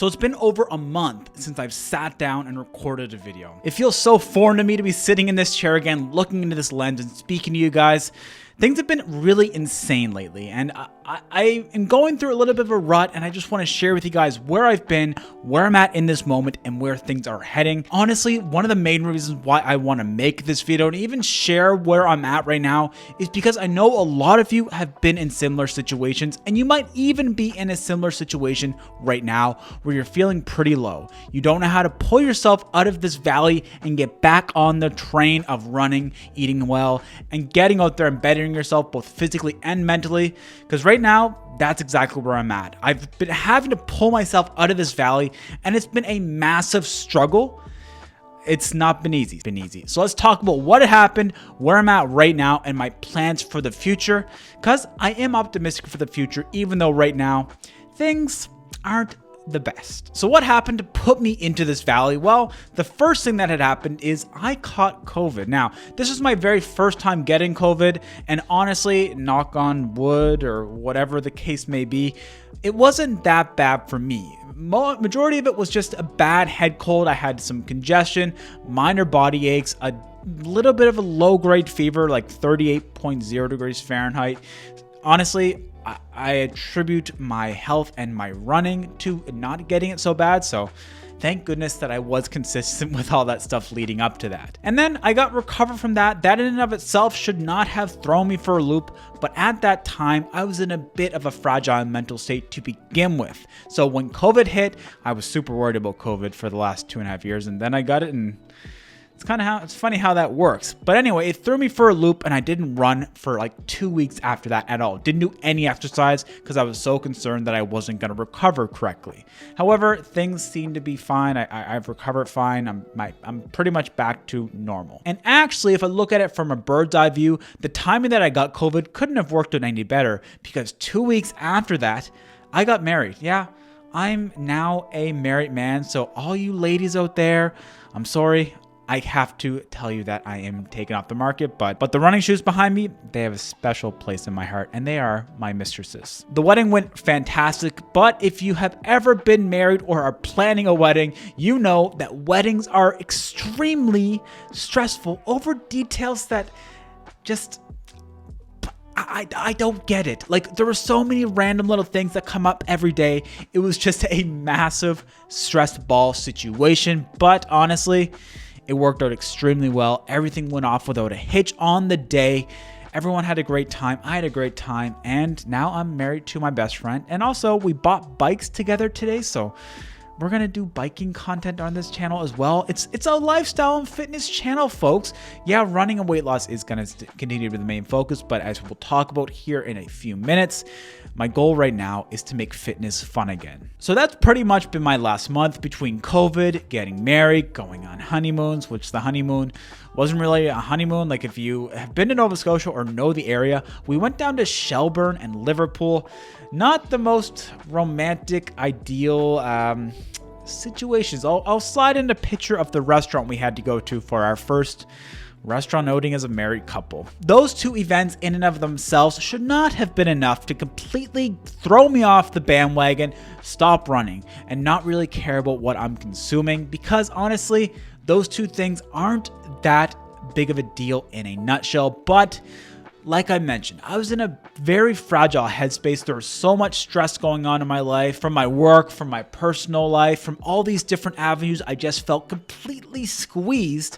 So it's been over a month since I've sat down and recorded a video. It feels so foreign to me to be sitting in this chair again, looking into this lens and speaking to you guys. Things have been really insane lately, and I am going through a little bit of a rut, and I just want to share with you guys where I've been, where I'm at in this moment, and where things are heading. Honestly, one of the main reasons why I want to make this video and even share where I'm at right now is because I know a lot of you have been in similar situations, and you might even be in a similar situation right now where you're feeling pretty low. You don't know how to pull yourself out of this valley and get back on the train of running, eating well, and getting out there and bettering yourself both physically and mentally, because right now that's exactly where I'm at. I've been having to pull myself out of this valley, and it's been a massive struggle. It's not been easy. So let's talk about what happened, where I'm at right now, and my plans for the future, because I am optimistic for the future, even though right now things aren't the best. So what happened to put me into this valley? Well, the first thing that had happened is I caught COVID. Now, this is my very first time getting COVID, and honestly, knock on wood or whatever the case may be, it wasn't that bad for me. Majority of it was just a bad head cold. I had some congestion, minor body aches, a little bit of a low-grade fever, like 38.0 degrees Fahrenheit. Honestly, I attribute my health and my running to not getting it so bad, so thank goodness that I was consistent with all that stuff leading up to that. And then I got recovered from that. That in and of itself should not have thrown me for a loop, but at that time, I was in a bit of a fragile mental state to begin with. So when COVID hit, I was super worried about COVID for the last 2.5 years, and then I got it, and it's funny how that works. But anyway, it threw me for a loop, and I didn't run for like 2 weeks after that at all. Didn't do any exercise because I was so concerned that I wasn't going to recover correctly. However, things seem to be fine. I've recovered fine. I'm pretty much back to normal. And actually, if I look at it from a bird's eye view, the timing that I got COVID couldn't have worked out any better, because 2 weeks after that, I got married. Yeah, I'm now a married man. So all you ladies out there, I'm sorry. I have to tell you that I am taken off the market, but the running shoes behind me, they have a special place in my heart, and they are my mistresses. The wedding went fantastic, but if you have ever been married or are planning a wedding, you know that weddings are extremely stressful over details that just... I don't get it. Like, there were so many random little things that come up every day. It was just a massive stressed ball situation, but honestly, it worked out extremely well. Everything went off without a hitch on the day. Everyone had a great time. I had a great time. And now I'm married to my best friend. And also, we bought bikes together today. So we're going to do biking content on this channel as well. It's a lifestyle and fitness channel, folks. Yeah, running and weight loss is going to continue to be the main focus. But as we'll talk about here in a few minutes, my goal right now is to make fitness fun again. So that's pretty much been my last month between COVID, getting married, going on honeymoons, which the honeymoon wasn't really a honeymoon. Like, if you have been to Nova Scotia or know the area, we went down to Shelburne and Liverpool. Not the most romantic, ideal situations. I'll slide in a picture of the restaurant we had to go to for our first restaurant outing as a married couple. Those two events in and of themselves should not have been enough to completely throw me off the bandwagon, stop running, and not really care about what I'm consuming, because honestly, those two things aren't that big of a deal in a nutshell. But like I mentioned, I was in a very fragile headspace. There was so much stress going on in my life, from my work, from my personal life, from all these different avenues. I just felt completely squeezed.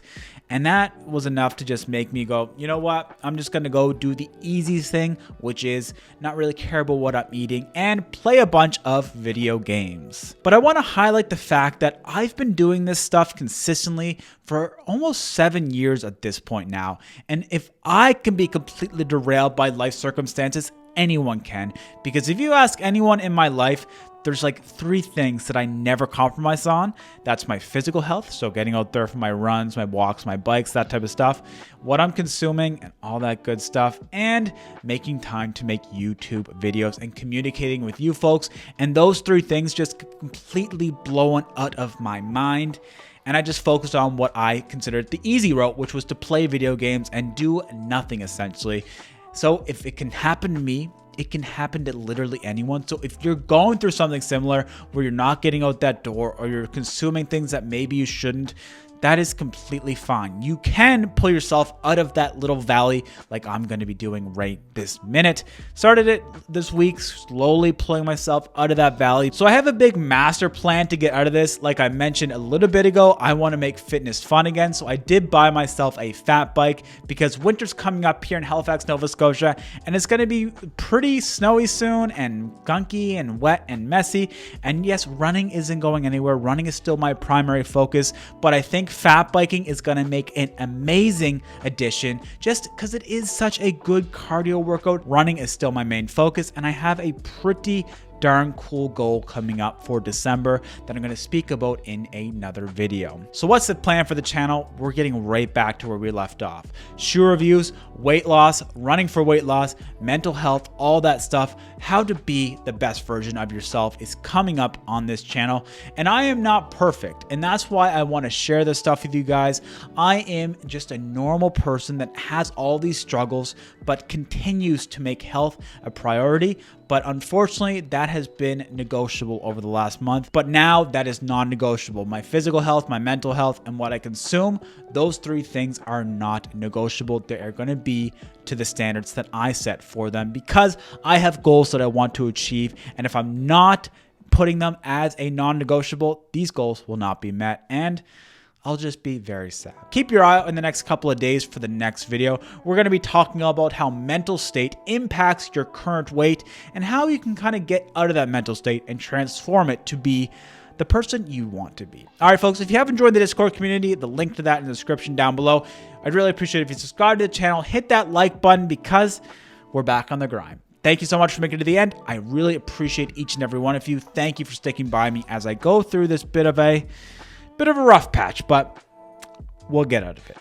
And that was enough to just make me go, you know what? I'm just going to go do the easiest thing, which is not really care about what I'm eating and play a bunch of video games. But I want to highlight the fact that I've been doing this stuff consistently for almost 7 years at this point now. And if I can be completely derailed by life circumstances, anyone can. Because if you ask anyone in my life, there's like 3 things that I never compromise on. That's my physical health, so getting out there for my runs, my walks, my bikes, that type of stuff, what I'm consuming and all that good stuff, and making time to make YouTube videos and communicating with you folks. And those 3 things just completely blown out of my mind. And I just focused on what I considered the easy route, which was to play video games and do nothing essentially. So if it can happen to me, it can happen to literally anyone. So if you're going through something similar where you're not getting out that door or you're consuming things that maybe you shouldn't, that is completely fine. You can pull yourself out of that little valley like I'm going to be doing right this minute. Started it this week, slowly pulling myself out of that valley. So I have a big master plan to get out of this. Like I mentioned a little bit ago, I want to make fitness fun again. So I did buy myself a fat bike because winter's coming up here in Halifax, Nova Scotia, and it's going to be pretty snowy soon and gunky and wet and messy. And yes, running isn't going anywhere. Running is still my primary focus, but I think fat biking is going to make an amazing addition just because it is such a good cardio workout. Running is still my main focus, and I have a pretty darn cool goal coming up for December that I'm going to speak about in another video. So what's the plan for the channel? We're getting right back to where we left off. Shoe reviews, weight loss, running for weight loss, mental health, all that stuff. How to be the best version of yourself is coming up on this channel. And I am not perfect, and that's why I want to share this stuff with you guys. I am just a normal person that has all these struggles but continues to make health a priority. But unfortunately, that has been negotiable over the last month. But now that is non-negotiable. My physical health, my mental health, and what I consume, those three things are not negotiable. They are going to be to the standards that I set for them because I have goals that I want to achieve. And if I'm not putting them as a non-negotiable, these goals will not be met. And I'll just be very sad. Keep your eye out in the next couple of days for the next video. We're going to be talking about how mental state impacts your current weight and how you can kind of get out of that mental state and transform it to be the person you want to be. All right, folks, if you have enjoyed the Discord community, the link to that in the description down below. I'd really appreciate it if you subscribe to the channel, hit that like button because we're back on the grind. Thank you so much for making it to the end. I really appreciate each and every one of you. Thank you for sticking by me as I go through this bit of a rough patch, but we'll get out of it.